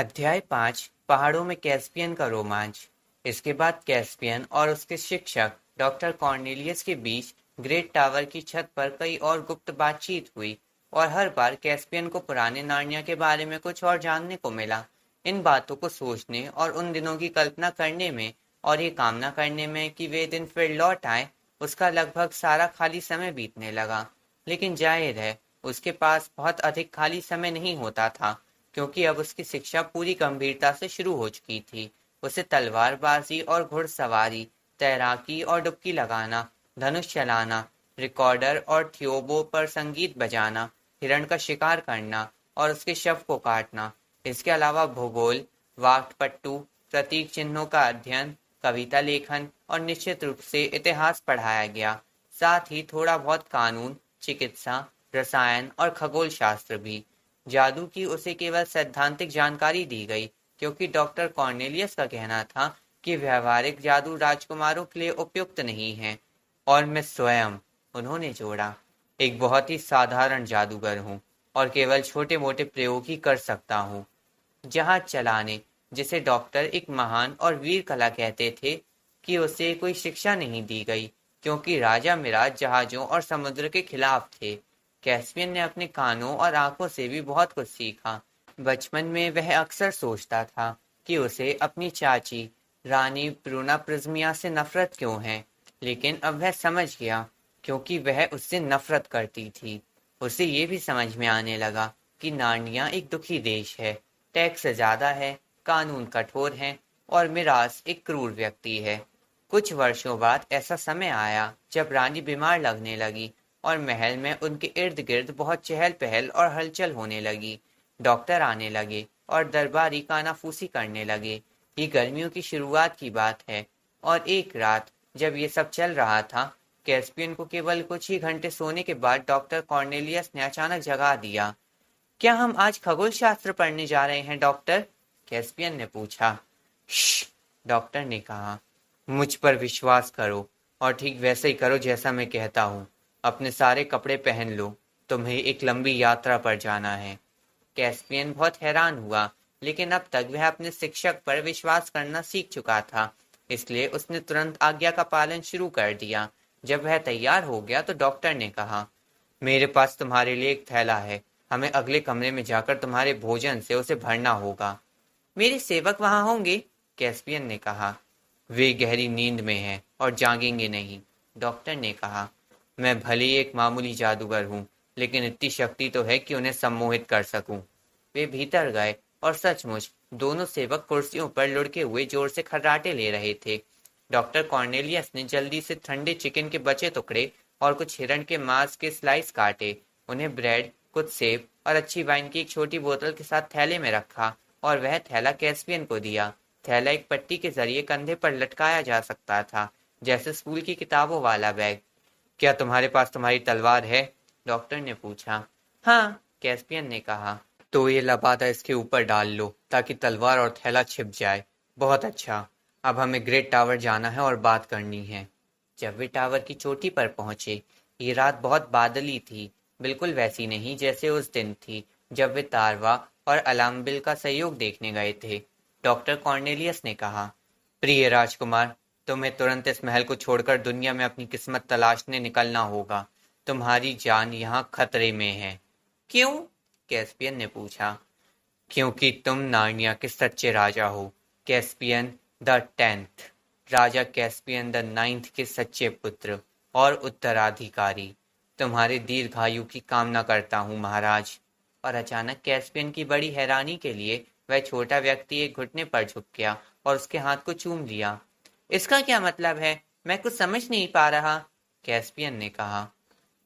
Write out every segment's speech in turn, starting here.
अध्याय 5 पहाड़ों में कैस्पियन का रोमांच। इसके बाद कैस्पियन और उसके शिक्षक डॉक्टर कॉर्नेलियस के बीच ग्रेट टावर की छत पर कई और गुप्त बातचीत हुई और हर बार कैस्पियन को पुराने नार्निया के बारे में कुछ और जानने को मिला। इन बातों को सोचने और उन दिनों की कल्पना करने में और ये कामना करने में कि वे दिन फिर लौट आए, उसका लगभग सारा खाली समय बीतने लगा। लेकिन जाहिर है उसके पास बहुत अधिक खाली समय नहीं होता था, क्योंकि अब उसकी शिक्षा पूरी गंभीरता से शुरू हो चुकी थी। उसे तलवारबाजी और घुड़सवारी, तैराकी और डुबकी लगाना, धनुष चलाना, रिकॉर्डर और थियोबो पर संगीत बजाना, हिरण का शिकार करना और उसके शव को काटना। इसके अलावा भूगोल, वाक्टपट्टू, प्रतीक चिन्हों का अध्ययन, कविता लेखन और निश्चित रूप से इतिहास पढ़ाया गया। साथ ही थोड़ा बहुत कानून, चिकित्सा, रसायन और खगोल शास्त्र भी। जादू की उसे केवल सैद्धांतिक जानकारी दी गई, क्योंकि डॉक्टर कॉर्नेलियस का कहना था कि व्यवहारिक जादू राजकुमारों के लिए उपयुक्त नहीं है। और मैं स्वयं, उन्होंने जोड़ा, एक बहुत ही साधारण जादूगर हूँ और केवल छोटे मोटे प्रयोग ही कर सकता हूँ। जहाज चलाने, जिसे डॉक्टर एक महान और वीर कला कहते थे, कि उसे कोई शिक्षा नहीं दी गई, क्योंकि राजा मिराज जहाजों और समुद्र के खिलाफ थे। कैस्पियन ने अपने कानों और आंखों से भी बहुत कुछ सीखा। बचपन में वह अक्सर सोचता था कि उसे अपनी चाची रानी ब्रूना प्रिज्मिया से नफरत क्यों है, लेकिन अब वह समझ गया, क्योंकि वह उससे नफरत करती थी। उसे ये भी समझ में आने लगा कि नार्निया एक दुखी देश है, टैक्स ज्यादा है, कानून कठोर हैं और मिराज एक क्रूर व्यक्ति है। कुछ वर्षों बाद ऐसा समय आया जब रानी बीमार लगने लगी और महल में उनके इर्द गिर्द बहुत चहल पहल और हलचल होने लगी। डॉक्टर आने लगे और दरबारी कानाफूसी करने लगे। ये गर्मियों की शुरुआत की बात है और एक रात जब ये सब चल रहा था, कैस्पियन को केवल कुछ ही घंटे सोने के बाद डॉक्टर कॉर्नेलियस ने अचानक जगा दिया। क्या हम आज खगोल शास्त्र पढ़ने जा रहे हैं डॉक्टर? कैस्पियन ने पूछा। श्श, डॉक्टर ने कहा, मुझ पर विश्वास करो और ठीक वैसे ही करो जैसा मैं कहता हूँ। अपने सारे कपड़े पहन लो, तुम्हें एक लंबी यात्रा पर जाना है। कैस्पियन बहुत हैरान हुआ, लेकिन अब तक वह अपने शिक्षक पर विश्वास करना सीख चुका था, इसलिए उसने तुरंत आज्ञा का पालन शुरू कर दिया। जब वह तैयार हो गया तो डॉक्टर ने कहा, मेरे पास तुम्हारे लिए एक थैला है, हमें अगले कमरे में जाकर तुम्हारे भोजन से उसे भरना होगा। मेरे सेवक वहां होंगे? कैस्पियन ने कहा। वे गहरी नींद में हैं और जागेंगे नहीं, डॉक्टर ने कहा। मैं भले ही एक मामूली जादूगर हूँ, लेकिन इतनी शक्ति तो है कि उन्हें सम्मोहित कर सकूं। वे भीतर गए और सचमुच दोनों सेवक कुर्सियों पर लुढ़के हुए जोर से खर्राटे ले रहे थे। डॉक्टर कॉर्नेलियस ने जल्दी से ठंडे चिकन के बचे टुकड़े और कुछ हिरण के मांस के स्लाइस काटे, उन्हें ब्रेड, कुछ सेब और अच्छी वाइन की एक छोटी बोतल के साथ थैले में रखा और वह थैला कैस्पियन को दिया। थैला एक पट्टी के जरिए कंधे पर लटकाया जा सकता था, जैसे स्कूल की किताबों वाला बैग। क्या तुम्हारे पास तुम्हारी तलवार है? डॉक्टर ने पूछा। हाँ, कैस्पियन ने कहा। तो ये लबादा इसके ऊपर डाल लो ताकि तलवार और थैला छिप जाए। बहुत अच्छा, अब हमें ग्रेट टावर जाना है और बात करनी है। जब वे टावर की चोटी पर पहुंचे, ये रात बहुत बादली थी, बिल्कुल वैसी नहीं जैसे उस दिन थी जब वे तारवा और अलामबिल का सहयोग देखने गए थे। डॉक्टर कॉर्नेलियस ने कहा, प्रिय राजकुमार, तुम्हें तुरंत इस महल को छोड़कर दुनिया में अपनी किस्मत तलाशने निकलना होगा। तुम्हारी जान यहाँ खतरे में है। क्यों? कैस्पियन ने पूछा। क्योंकि तुम नार्निया के सच्चे राजा हो, Caspian the 10th, Raja Caspian the 9th के सच्चे पुत्र और उत्तराधिकारी। तुम्हारे दीर्घायु की कामना करता हूँ महाराज। और अचानक कैस्पियन की बड़ी हैरानी के लिए वह छोटा व्यक्ति एक घुटने पर झुक गया और उसके हाथ को चूम लिया। इसका क्या मतलब है? मैं कुछ समझ नहीं पा रहा, कैस्पियन ने कहा।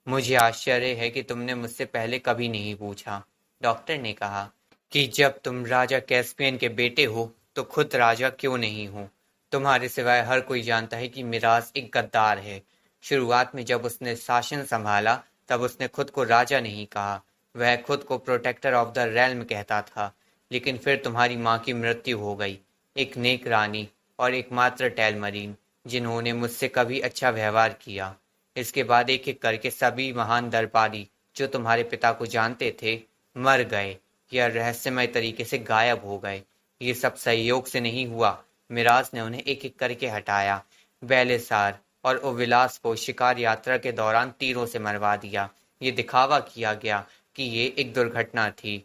मुझे आश्चर्य है कि तुमने मुझसे पहले कभी नहीं पूछा, डॉक्टर ने कहा, कि जब तुम राजा कैस्पियन के बेटे हो तो खुद राजा क्यों नहीं हो। तुम्हारे सिवाय हर कोई जानता है कि मिराज एक गद्दार है। शुरुआत में जब उसने शासन संभाला तब उसने खुद को राजा नहीं कहा, वह खुद को प्रोटेक्टर ऑफ द रेल्म कहता था। लेकिन फिर तुम्हारी माँ की मृत्यु हो गई, एक नेक रानी और एकमात्र टेलमरीन जिन्होंने मुझसे कभी अच्छा व्यवहार किया। इसके बाद एक एक करके सभी महान दरबारी जो तुम्हारे पिता को जानते थे मर गए या रहस्यमय तरीके से गायब हो गए। ये सब संयोग से नहीं हुआ। मिराज ने उन्हें एक एक करके हटाया। बेलिसार और ओविलास को शिकार यात्रा के दौरान तीरों से मरवा दिया। ये दिखावा किया गया कि ये एक दुर्घटना थी।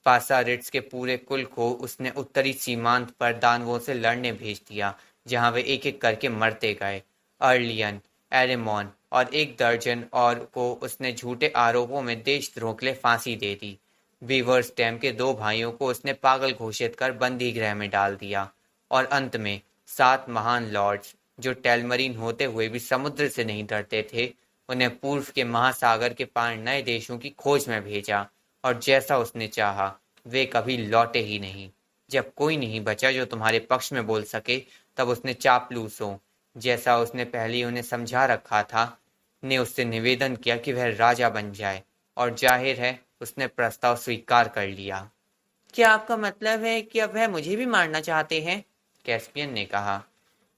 पासारिट्स के पूरे कुल को उसने उत्तरी सीमांत पर दानवों से लड़ने भेज दिया, जहां वे एक एक करके मरते गए। अर्लियन, एरेमोन और एक दर्जन और को उसने झूठे आरोपों में देशद्रोह के लिए फांसी दे दी। बीवर्स डैम के 2 भाइयों को उसने पागल घोषित कर बंदी गृह में डाल दिया। और अंत में 7 महान लॉर्ड्स, जो टेलमरीन होते हुए भी समुद्र से नहीं डरते थे, उन्हें पूर्व के महासागर के पार नए देशों की खोज में भेजा। और जैसा उसने चाहा, वे कभी लौटे ही नहीं। जब कोई नहीं बचा जो तुम्हारे पक्ष में बोल सके, तब उसने चापलूसों, जैसा उसने पहले ही उन्हें समझा रखा था, ने उससे निवेदन किया कि वह राजा बन जाए। और जाहिर है उसने प्रस्ताव स्वीकार कर लिया। क्या आपका मतलब है कि अब वह मुझे भी मारना चाहते हैं? कैस्पियन ने कहा।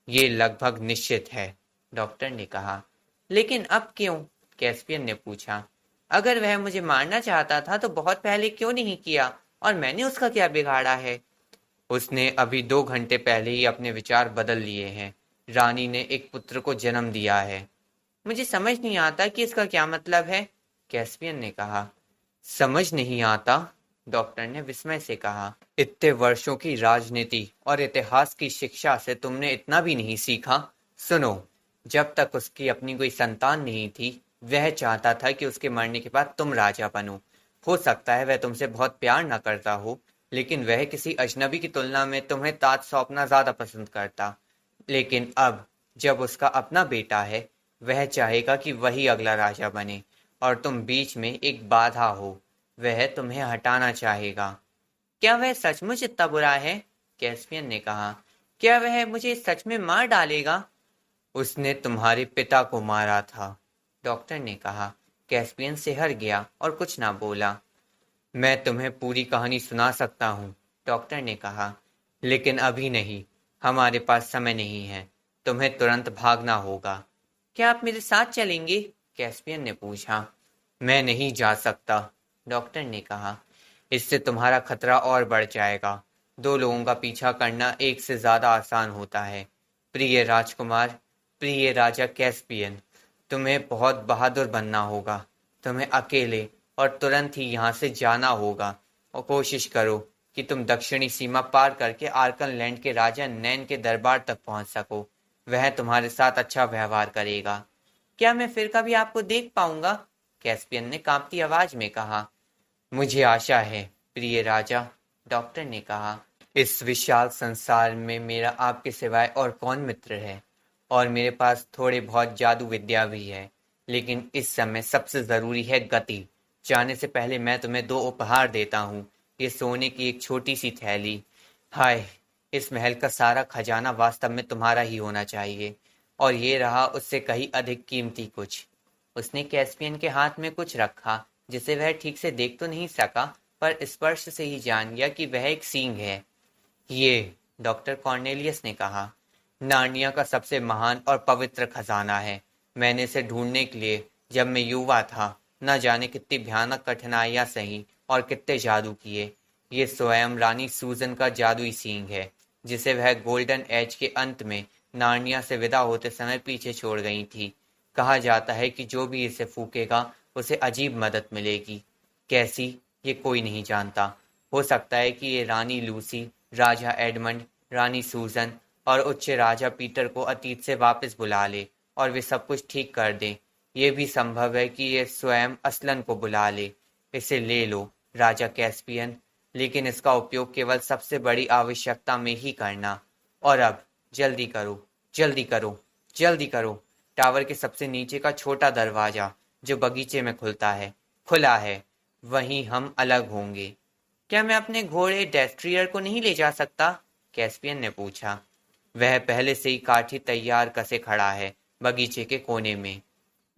ये लगभग निश्चित है, डॉक्टर ने कहा। लेकिन अब क्यों? कैस्पियन ने पूछा। अगर वह मुझे मारना चाहता था तो बहुत पहले क्यों नहीं किया, और मैंने उसका क्या बिगाड़ा है? उसने अभी 2 घंटे पहले ही अपने विचार बदल लिए हैं। रानी ने एक पुत्र को जन्म दिया है। मुझे समझ नहीं आता कि इसका क्या मतलब है, कैस्पियन ने कहा। समझ नहीं आता? डॉक्टर ने विस्मय से कहा। इतने वर्षों की राजनीति और इतिहास की शिक्षा से तुमने इतना भी नहीं सीखा? सुनो, जब तक उसकी अपनी कोई संतान नहीं थी, वह चाहता था कि उसके मरने के बाद तुम राजा बनो। हो सकता है वह तुमसे बहुत प्यार न करता हो, लेकिन वह किसी अजनबी की तुलना में तुम्हें ताज सौंपना ज्यादा पसंद करता। लेकिन अब जब उसका अपना बेटा है, वह चाहेगा कि वही अगला राजा बने, और तुम बीच में एक बाधा हो। वह तुम्हें हटाना चाहेगा। क्या वह सचमुच इतना बुरा है? कैस्पियन ने कहा। क्या वह मुझे सच में मार डालेगा? उसने तुम्हारे पिता को मारा था, डॉक्टर ने कहा। कैस्पियन सिहर गया और कुछ ना बोला। मैं तुम्हें पूरी कहानी सुना सकता हूँ, डॉक्टर ने कहा, लेकिन अभी नहीं। हमारे पास समय नहीं है। तुम्हें तुरंत भागना होगा। क्या आप मेरे साथ चलेंगे? कैस्पियन ने पूछा। मैं नहीं जा सकता, डॉक्टर ने कहा। इससे तुम्हारा खतरा और बढ़ जाएगा। 2 लोगों का पीछा करना एक से ज्यादा आसान होता है। प्रिय राजकुमार, प्रिय राजा कैस्पियन, तुम्हें बहुत बहादुर बनना होगा। तुम्हें अकेले और तुरंत ही यहाँ से जाना होगा, और कोशिश करो कि तुम दक्षिणी सीमा पार करके आर्कनलैंड के राजा नैन के दरबार तक पहुंच सको। वह तुम्हारे साथ अच्छा व्यवहार करेगा। क्या मैं फिर कभी आपको देख पाऊंगा? कैस्पियन ने कांपती आवाज में कहा। मुझे आशा है, प्रिय राजा, डॉक्टर ने कहा। इस विशाल संसार में मेरा आपके सिवाय और कौन मित्र है? और मेरे पास थोड़े बहुत जादू विद्या भी है, लेकिन इस समय सबसे जरूरी है गति। जाने से पहले मैं तुम्हें 2 उपहार देता हूँ। ये सोने की एक छोटी सी थैली। हाय, इस महल का सारा खजाना वास्तव में तुम्हारा ही होना चाहिए, और ये रहा उससे कहीं अधिक कीमती कुछ। उसने कैस्पियन के हाथ में कुछ रखा, जिसे वह ठीक से देख तो नहीं सका, पर स्पर्श से ही जान गया कि वह एक सींग है। ये, डॉक्टर कॉर्नेलियस ने कहा, नार्निया का सबसे महान और पवित्र खजाना है। मैंने इसे ढूंढने के लिए जब मैं युवा था, न जाने कितनी भयानक कठिनाइयां सही और कितने जादू किए। ये स्वयं रानी सूजन का जादुई सींग है, जिसे वह गोल्डन एज के अंत में नार्निया से विदा होते समय पीछे छोड़ गई थी। कहा जाता है कि जो भी इसे फूकेगा उसे अजीब मदद मिलेगी। कैसी, ये कोई नहीं जानता। हो सकता है कि ये रानी लूसी, राजा एडमंड, रानी सूजन और उच्च राजा पीटर को अतीत से वापस बुला ले, और वे सब कुछ ठीक कर दें। ये भी संभव है कि ये स्वयं असलन को बुला ले। इसे ले लो, राजा कैस्पियन, लेकिन इसका उपयोग केवल सबसे बड़ी आवश्यकता में ही करना। और अब जल्दी करो, जल्दी करो, जल्दी करो। टावर के सबसे नीचे का छोटा दरवाजा, जो बगीचे में खुलता है, खुला है। वहीं हम अलग होंगे। क्या मैं अपने घोड़े डेस्ट्रियर को नहीं ले जा सकता? कैस्पियन ने पूछा। वह पहले से ही काठी तैयार कसे खड़ा है, बगीचे के कोने में।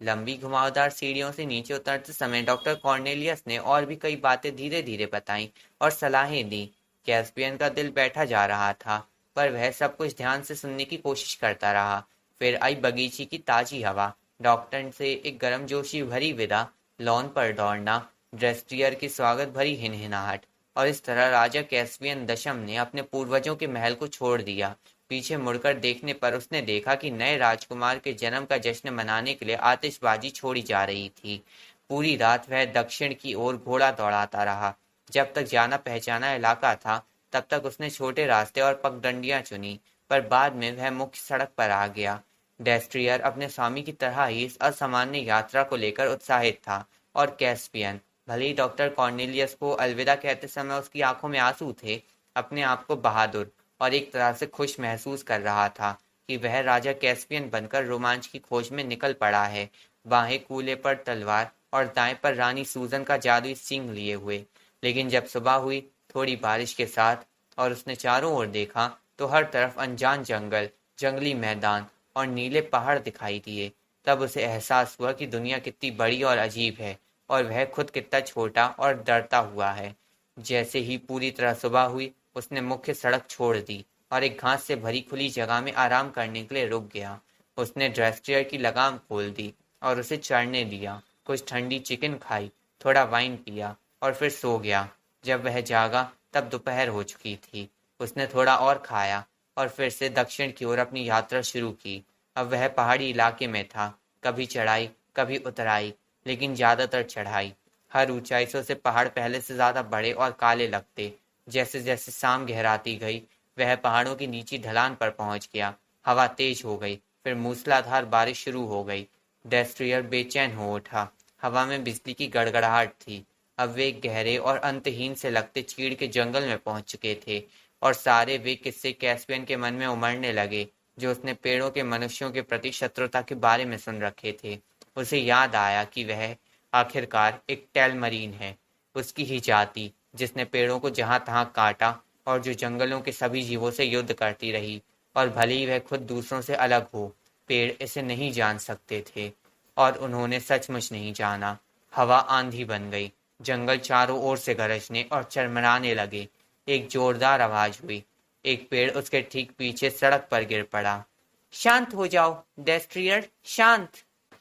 लंबी घुमावदार सीढ़ियों से नीचे उतरते समय डॉक्टर कॉर्नेलियस ने और भी कई बातें धीरे धीरे बताई और सलाहें दी। कैस्पियन का दिल बैठा जा रहा था, पर वह सब कुछ ध्यान से सुनने की कोशिश करता रहा। फिर आई बगीचे की ताजी हवा, डॉक्टर से एक गर्मजोशी भरी विदा, लॉन पर दौड़ना, ड्रेस्टियर की स्वागत भरी हिनहिनाहट, और इस तरह राजा कैस्पियन दशम ने अपने पूर्वजों के महल को छोड़ दिया। पीछे मुड़कर देखने पर उसने देखा कि नए राजकुमार के जन्म का जश्न मनाने के लिए आतिशबाजी छोड़ी जा रही थी। पूरी रात वह दक्षिण की ओर घोड़ा दौड़ाता रहा। जब तक जाना पहचाना इलाका था तब तक उसने छोटे रास्ते और पगडंडियां चुनी, पर बाद में वह मुख्य सड़क पर आ गया। डेस्ट्रियर अपने स्वामी की तरह ही इस असामान्य यात्रा को लेकर उत्साहित था, और कैस्पियन, भले ही डॉक्टर कॉर्नेलियस को अलविदा कहते समय उसकी आंखों में आंसू थे, अपने आप को बहादुर और एक तरह से खुश महसूस कर रहा था कि वह राजा कैस्पियन बनकर रोमांच की खोज में निकल पड़ा है, बाहें कूले पर तलवार और दाएं पर रानी सूजन का जादुई सींग लिए हुए। लेकिन जब सुबह हुई, थोड़ी बारिश के साथ, और उसने चारों ओर देखा तो हर तरफ अनजान जंगल, जंगली मैदान और नीले पहाड़ दिखाई दिए। तब उसे एहसास हुआ कि दुनिया कितनी बड़ी और अजीब है, और वह खुद कितना छोटा और डरता हुआ है। जैसे ही पूरी तरह सुबह हुई, उसने मुख्य सड़क छोड़ दी और एक घास से भरी खुली जगह में आराम करने के लिए रुक गया। उसने ड्रेस्टियर की लगाम खोल दी और उसे चढ़ने दिया। कुछ ठंडी चिकन खाई, थोड़ा वाइन पिया और फिर सो गया। जब वह जागा तब दोपहर हो चुकी थी। उसने थोड़ा और खाया और फिर से दक्षिण की ओर अपनी यात्रा शुरू की। अब वह पहाड़ी इलाके में था, कभी चढ़ाई कभी उतराई, लेकिन ज्यादातर चढ़ाई। हर ऊंचाई से उसे पहाड़ पहले से ज्यादा बड़े और काले लगते। जैसे जैसे शाम गहराती गई, वह पहाड़ों की नीची ढलान पर पहुंच गया। हवा तेज हो गई, फिर मूसलाधार बारिश शुरू हो गई। डेस्ट्रियर बेचैन हो उठा। हवा में बिजली की गड़गड़ाहट थी। अब वे एक गहरे और अंतहीन से लगते चीड़ के जंगल में पहुंच चुके थे, और सारे वे किस्से कैस्पियन के मन में उमड़ने लगे जो उसने पेड़ों के मनुष्यों के प्रति शत्रुता के बारे में सुन रखे थे। उसे याद आया कि वह आखिरकार एक टेलमरीन है, उसकी ही जाति, जिसने पेड़ों को जहां तहां काटा और जो जंगलों के सभी जीवों से युद्ध करती रही। और भले ही वह खुद दूसरों से अलग हो, पेड़ इसे नहीं जान सकते थे, और उन्होंने सचमुच नहीं जाना। हवा आंधी बन गई, जंगल चारों ओर से गरजने और चरमराने लगे। एक जोरदार आवाज हुई। एक पेड़ उसके ठीक पीछे सड़क पर गिर पड़ा। शांत हो जाओ डेस्ट्रियर, शांत,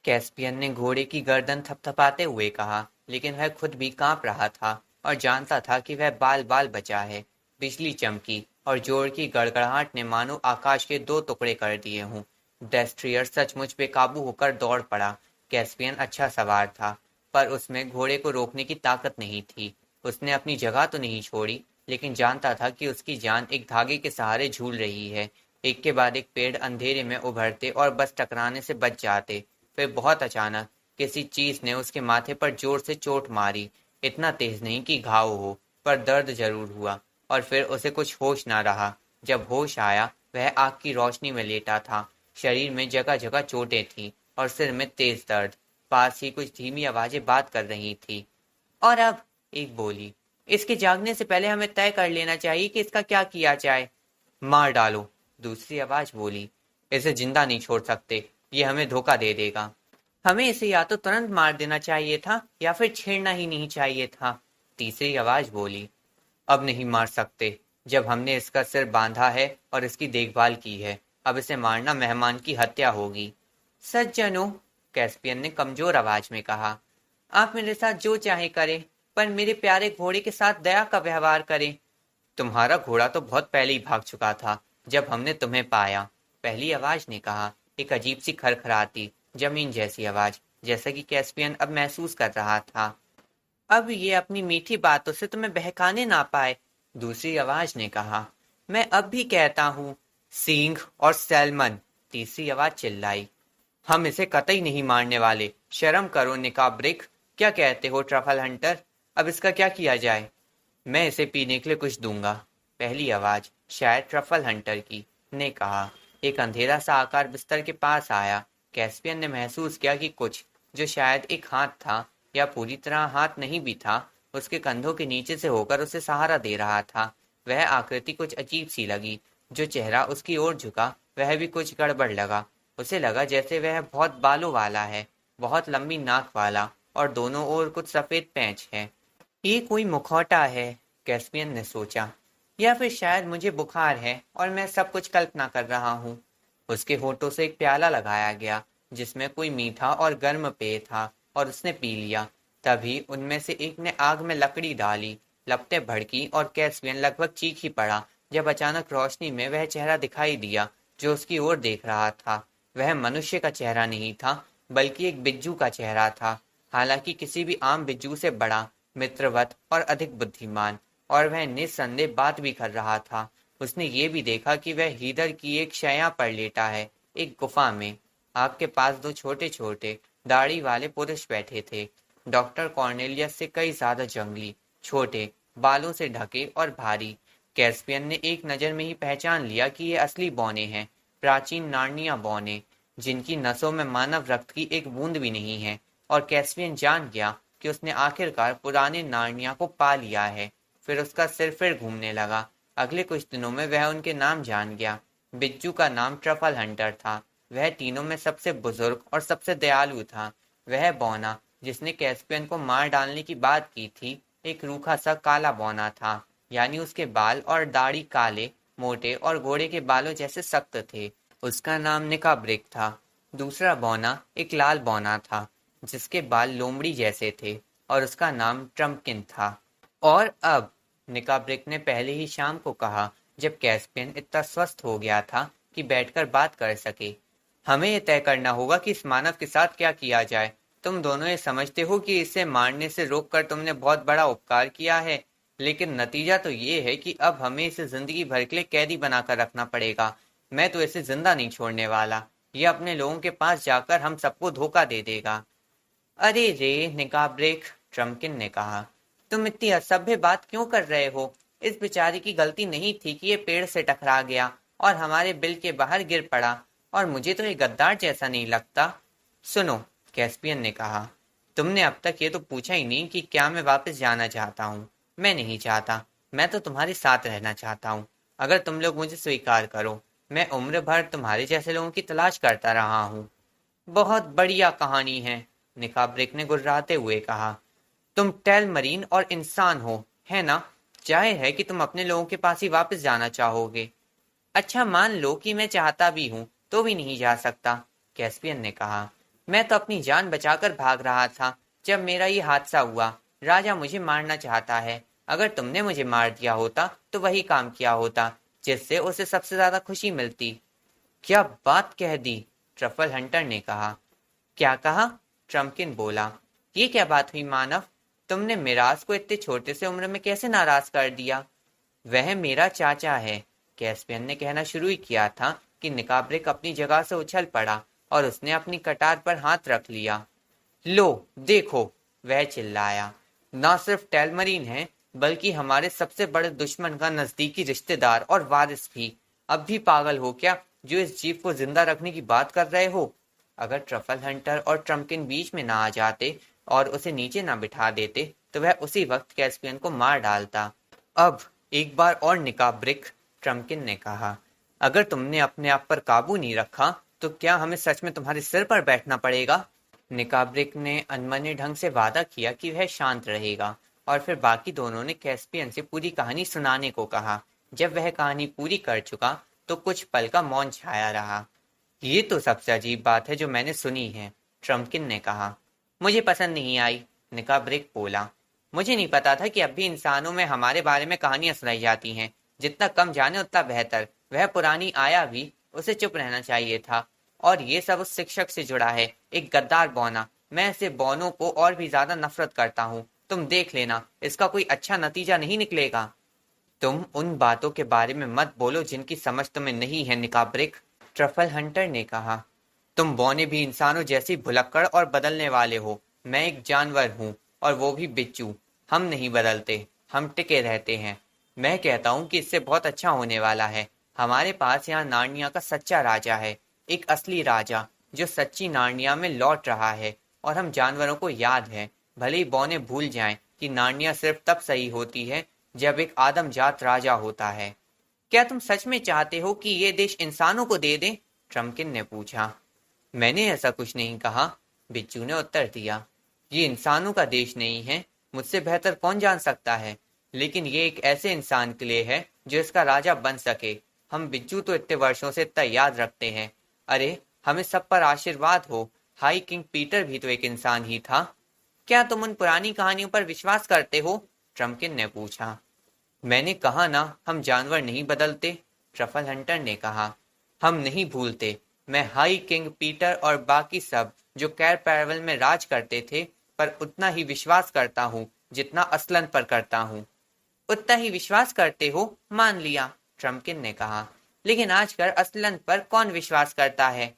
कैस्पियन ने घोड़े की गर्दन थपथपाते हुए कहा, लेकिन वह खुद भी कांप रहा था और जानता था कि वह बाल बाल बचा है। बिजली चमकी और जोर की गड़गड़ाहट ने मानो आकाश के दो टुकड़े कर दिए हों। डेस्ट्रियर सचमुच बेकाबू होकर दौड़ पड़ा। कैस्पियन अच्छा सवार था, पर उसमें घोड़े को रोकने की ताकत नहीं थी। उसने अपनी जगह तो नहीं छोड़ी, लेकिन जानता था कि उसकी जान एक धागे के सहारे झूल रही है। एक के बाद एक पेड़ अंधेरे में उभरते और बस टकराने से बच जाते। फिर बहुत अचानक किसी चीज ने उसके माथे पर जोर से चोट मारी। इतना तेज नहीं कि घाव हो, पर दर्द जरूर हुआ, और फिर उसे कुछ होश ना रहा। जब होश आया, वह आग की रोशनी में लेटा था। शरीर में जगह जगह चोटें थीं और सिर में तेज दर्द। पास ही कुछ धीमी आवाजें बात कर रही थी। और अब, एक बोली, इसके जागने से पहले हमें तय कर लेना चाहिए कि इसका क्या किया जाए। मार डालो, दूसरी आवाज बोली। इसे जिंदा नहीं छोड़ सकते, ये हमें धोखा दे देगा। हमें इसे या तो तुरंत मार देना चाहिए था या फिर छेड़ना ही नहीं चाहिए था, तीसरी आवाज बोली। अब नहीं मार सकते, जब हमने इसका सिर बांधा है और इसकी देखभाल की है। अब इसे मारना मेहमान की हत्या होगी। सज्जनों, कैस्पियन ने कमजोर आवाज में कहा, आप मेरे साथ जो चाहे करें, पर मेरे प्यारे घोड़े के साथ दया का व्यवहार करें। तुम्हारा घोड़ा तो बहुत पहले ही भाग चुका था जब हमने तुम्हें पाया, पहली आवाज ने कहा। एक अजीब सी खरखराती, जमीन जैसी आवाज, जैसा कि कैस्पियन अब महसूस कर रहा था। अब ये अपनी मीठी बातों से तुम्हें बहकाने ना पाए, दूसरी आवाज ने कहा। मैं अब भी कहता हूँ, सींग और सैलमन, तीसरी आवाज चिल्लाई। हम इसे कतई नहीं मारने वाले। शर्म करो निकाब्रिक, क्या कहते हो ट्रफल हंटर? अब इसका क्या किया जाए? मैं इसे पीने के लिए कुछ दूंगा, पहली आवाज, शायद ट्रफल हंटर की, ने कहा। एक अंधेरा सा आकार बिस्तर के पास आया। कैस्पियन ने महसूस किया कि कुछ, जो शायद एक हाथ था या पूरी तरह हाथ नहीं भी था, उसके कंधों के नीचे से होकर उसे सहारा दे रहा था। वह आकृति कुछ अजीब सी लगी। जो चेहरा उसकी ओर झुका, वह भी कुछ गड़बड़ लगा। उसे लगा जैसे वह बहुत बालों वाला है, बहुत लंबी नाक वाला, और दोनों ओर कुछ सफेद पैंच है। ये कोई मुखौटा है, कैस्पियन ने सोचा, या फिर शायद मुझे बुखार है और मैं सब कुछ कल्पना कर रहा हूँ। उसके होठों से एक प्याला लगाया गया जिसमें कोई मीठा और गर्म पेय था, और उसने पी लिया। तभी उनमें से एक ने आग में लकड़ी डाली। लपटें भड़की और कैस्पियन लगभग चीख ही पड़ा जब अचानक रोशनी में वह चेहरा दिखाई दिया जो उसकी ओर देख रहा था। वह मनुष्य का चेहरा नहीं था, बल्कि एक बिज्जू का चेहरा था, हालांकि किसी भी आम बिज्जू से बड़ा, मित्रवत और अधिक बुद्धिमान। और वह निस्संदेह बात भी कर रहा था। उसने ये भी देखा कि वह हीदर की एक शैया पर लेटा है, एक गुफा में। आपके पास दो छोटे छोटे दाढ़ी वाले पुरुष बैठे थे, डॉक्टर कॉर्नेलियस से कई ज्यादा जंगली, छोटे, बालों से ढके और भारी। कैस्पियन ने एक नज़र में ही पहचान लिया कि ये असली बौने हैं, प्राचीन नार्निया बौने, जिनकी नसों में मानव रक्त की एक बूंद भी नहीं है। और कैस्पियन जान गया कि उसने आखिरकार पुराने नार्निया को पा लिया है। फिर उसका सिर फिर घूमने लगा। अगले कुछ दिनों में वह उनके नाम जान गया। बिज्जू का नाम ट्रफल हंटर था। वह तीनों में सबसे बुजुर्ग और सबसे दयालु था। वह बौना जिसने कैस्पियन को मार डालने की बात की थी, एक रूखा सा काला बौना था, यानी उसके बाल और दाढ़ी काले, मोटे और घोड़े के बालों जैसे सख्त थे। उसका नाम निकाब्रिक था। दूसरा बौना एक लाल बौना था, जिसके बाल लोमड़ी जैसे थे, और उसका नाम ट्रम्पकिन था। और अब, निकाब्रिक ने पहले ही शाम को कहा, जब कैस्पियन इतना स्वस्थ हो गया था कि बैठकर बात कर सके, हमें यह तय करना होगा कि इस मानव के साथ क्या किया जाए। तुम दोनों ये समझते हो कि इसे मारने से रोककर तुमने बहुत बड़ा उपकार किया है, लेकिन नतीजा तो ये है कि अब हमें इसे जिंदगी भर के लिए कैदी बनाकर रखना पड़ेगा। मैं तो इसे जिंदा नहीं छोड़ने वाला। ये अपने लोगों के पास जाकर हम सबको धोखा दे देगा। अरे रे निकाब्रिक, ट्रम्पकिन ने कहा, तुम इतनी असभ्य बात क्यों कर रहे हो? इस बेचारे की गलती नहीं थी कि ये पेड़ से टकरा गया और हमारे बिल के बाहर गिर पड़ा, और मुझे तो ये गद्दार जैसा नहीं लगता। सुनो, कैस्पियन ने कहा, तुमने अब तक ये तो पूछा ही नहीं कि क्या मैं वापस जाना चाहता हूँ। मैं नहीं चाहता। मैं तो तुम्हारे साथ रहना चाहता हूँ, अगर तुम लोग मुझे स्वीकार करो। मैं उम्र भर तुम्हारे जैसे लोगों की तलाश करता रहा हूँ। बहुत बढ़िया कहानी है, निकाब्रिक ने गुर्राते हुए कहा। तुम टेलमरीन और इंसान हो, है ना? जाहिर है कि तुम अपने लोगों के पास ही वापस जाना चाहोगे। अच्छा, मान लो कि मैं चाहता भी हूँ, तो भी नहीं जा सकता, कैस्पियन ने कहा। मैं तो अपनी जान बचाकर भाग रहा था जब मेरा ये हादसा हुआ। राजा मुझे मारना चाहता है। अगर तुमने मुझे मार दिया होता तो वही काम किया होता जिससे उसे सबसे ज्यादा खुशी मिलती। क्या बात कह दी, ट्रफल हंटर ने कहा। क्या कहा? ट्रम्पकिन बोला। ये क्या बात हुई मानव? तुमने मिराज को इतने छोटे से उम्र में कैसे नाराज कर दिया? वह मेरा चाचा है, कैस्पियन ने कहना शुरू ही किया था कि निकाब्रिक अपनी जगह से उछल पड़ा और उसने अपनी कटार पर हाथ रख लिया। लो देखो, वह चिल्लाया, ना सिर्फ टेलमरीन है, बल्कि हमारे सबसे बड़े दुश्मन का नजदीकी रिश्तेदार और वारिस भी। अब भी पागल हो क्या जो इस जीव को जिंदा रखने की बात कर रहे हो? अगर ट्रफल हंटर और ट्रम्पकिन बीच में ना आ जाते और उसे नीचे ना बिठा देते तो वह उसी वक्त कैस्पियन को मार डालता। अब एक बार और निकाब्रिक, ट्रम्पकिन ने कहा, अगर तुमने अपने आप पर काबू नहीं रखा तो क्या हमें सच में तुम्हारे सिर पर बैठना पड़ेगा? निकाब्रिक ने अनमने ढंग से वादा किया कि वह शांत रहेगा, और फिर बाकी दोनों ने कैस्पियन से पूरी कहानी सुनाने को कहा। जब वह कहानी पूरी कर चुका तो कुछ पल का मौन छाया रहा। ये तो सबसे अजीब बात है जो मैंने सुनी है, ट्रम्पकिन ने कहा। मुझे पसंद नहीं आई, निकाब्रिक बोला। मुझे नहीं पता था कि अब भी इंसानों में हमारे बारे में कहानियां सुनाई जाती हैं। जितना कम जाने उतना बेहतर। वह पुरानी आया भी, उसे चुप रहना चाहिए था। और ये सब उस शिक्षक से जुड़ा है, एक गद्दार बौना। मैं ऐसे बौनों को और भी ज्यादा नफरत करता हूँ। तुम देख लेना, इसका कोई अच्छा नतीजा नहीं निकलेगा। तुम उन बातों के बारे में मत बोलो जिनकी समझ तुम्हें नहीं है, निकाब्रिक, ट्रफल हंटर ने कहा। तुम बौने भी इंसानों जैसी भुलक्कड़ और बदलने वाले हो। मैं एक जानवर हूँ, और वो भी बिच्छू। हम नहीं बदलते, हम टिके रहते हैं। मैं कहता हूँ कि इससे बहुत अच्छा होने वाला है। हमारे पास यहाँ नार्निया का सच्चा राजा है, एक असली राजा जो सच्ची नार्निया में लौट रहा है। और हम जानवरों को याद है, भले ही बौने भूल जाएं, कि नार्निया सिर्फ तब सही होती है जब एक आदमजात राजा होता है। क्या तुम सच में चाहते हो कि ये देश इंसानों को दे दें? ट्रम्पकिन ने पूछा। मैंने ऐसा कुछ नहीं कहा, बिच्छू ने उत्तर दिया। ये इंसानों का देश नहीं है, मुझसे बेहतर कौन जान सकता है, लेकिन ये एक ऐसे इंसान के लिए है जो इसका राजा बन सके। हम बिच्छू तो इतने वर्षों से इतना याद रखते हैं। अरे, हमें सब पर आशीर्वाद हो। हाई किंग पीटर भी तो एक इंसान ही था। क्या तुम उन पुरानी कहानियों पर विश्वास करते हो? ट्रम्पकिन ने पूछा। मैंने कहा ना, हम जानवर नहीं बदलते, ट्रफल हंटर ने कहा। हम नहीं भूलते। मैं हाई किंग पीटर और बाकी सब जो कैर पैरवल में राज करते थे पर उतना ही विश्वास करता हूँ जितना असलन पर करता हूँ। उतना ही विश्वास करते हो, मान लिया, ट्रम्पकिन ने कहा। लेकिन आजकल असलन पर कौन विश्वास करता है?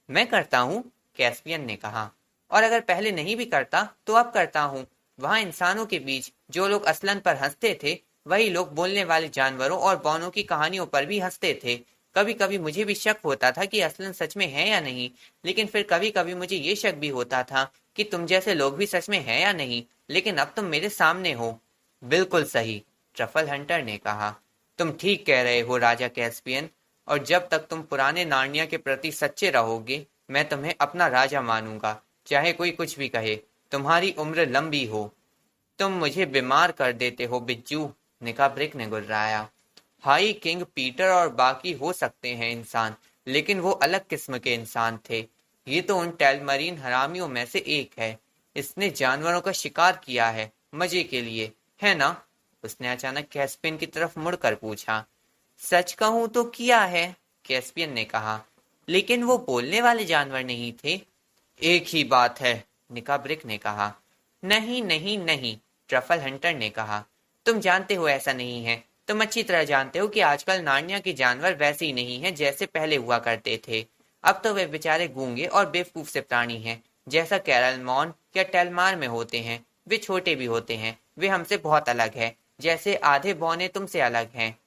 मैं करता हूँ, कैस्पियन ने कहा। और अगर पहले नहीं भी करता तो अब करता हूँ। वहां इंसानों के बीच जो लोग असलन पर हंसते थे वही लोग बोलने वाले जानवरों और बौनों की कहानियों पर भी हंसते थे। कभी कभी मुझे भी शक होता था कि असलन सच में है या नहीं, लेकिन फिर कभी कभी मुझे ये शक भी होता था कि तुम जैसे लोग भी सच में हैं या नहीं, लेकिन अब तुम मेरे सामने हो। बिल्कुल सही, ट्रफल हंटर ने कहा। तुम ठीक कह रहे हो राजा कैस्पियन, और जब तक तुम पुराने नार्निया के प्रति सच्चे रहोगे मैं तुम्हें अपना राजा मानूंगा, चाहे कोई कुछ भी कहे। तुम्हारी उम्र लंबी हो। तुम मुझे बीमार कर देते हो बिज्जू, निकाब्रिक ने गुर्राया। हाई किंग पीटर और बाकी हो सकते हैं इंसान, लेकिन वो अलग किस्म के इंसान थे। ये तो उन टेलमरीन हरामियों में से एक है। इसने जानवरों का शिकार किया है, मजे के लिए, है ना? उसने अचानक कैस्पियन की तरफ मुड़कर पूछा। सच कहूं तो किया है, कैस्पियन ने कहा, लेकिन वो बोलने वाले जानवर नहीं थे। एक ही बात है, निकाब्रिक ने कहा। नहीं नहीं नहीं, ट्रफल हंटर ने कहा। तुम जानते हो ऐसा नहीं है। तुम अच्छी तरह जानते हो कि आजकल नार्निया के जानवर वैसे ही नहीं हैं जैसे पहले हुआ करते थे। अब तो वे बेचारे गूंगे और बेवकूफ से प्राणी हैं, जैसा कैरल मॉन या टेलमार में होते हैं। वे छोटे भी होते हैं। वे हमसे बहुत अलग है, जैसे आधे बौने तुमसे अलग हैं।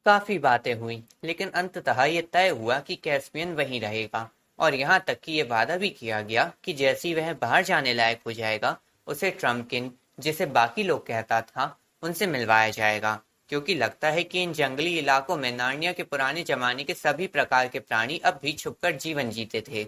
काफी बातें हुई, लेकिन अंततः ये तय हुआ कि कैस्पियन वहीं रहेगा, और यहाँ तक कि ये वादा भी किया गया कि जैसे ही वह बाहर जाने लायक हो जाएगा उसे ट्रम्पकिन, जिसे बाकी लोग कहता था, उनसे मिलवाया जाएगा, क्योंकि लगता है कि इन जंगली इलाकों में नार्निया के पुराने जमाने के सभी प्रकार के प्राणी अब भी छुपकर जीवन जीते थे।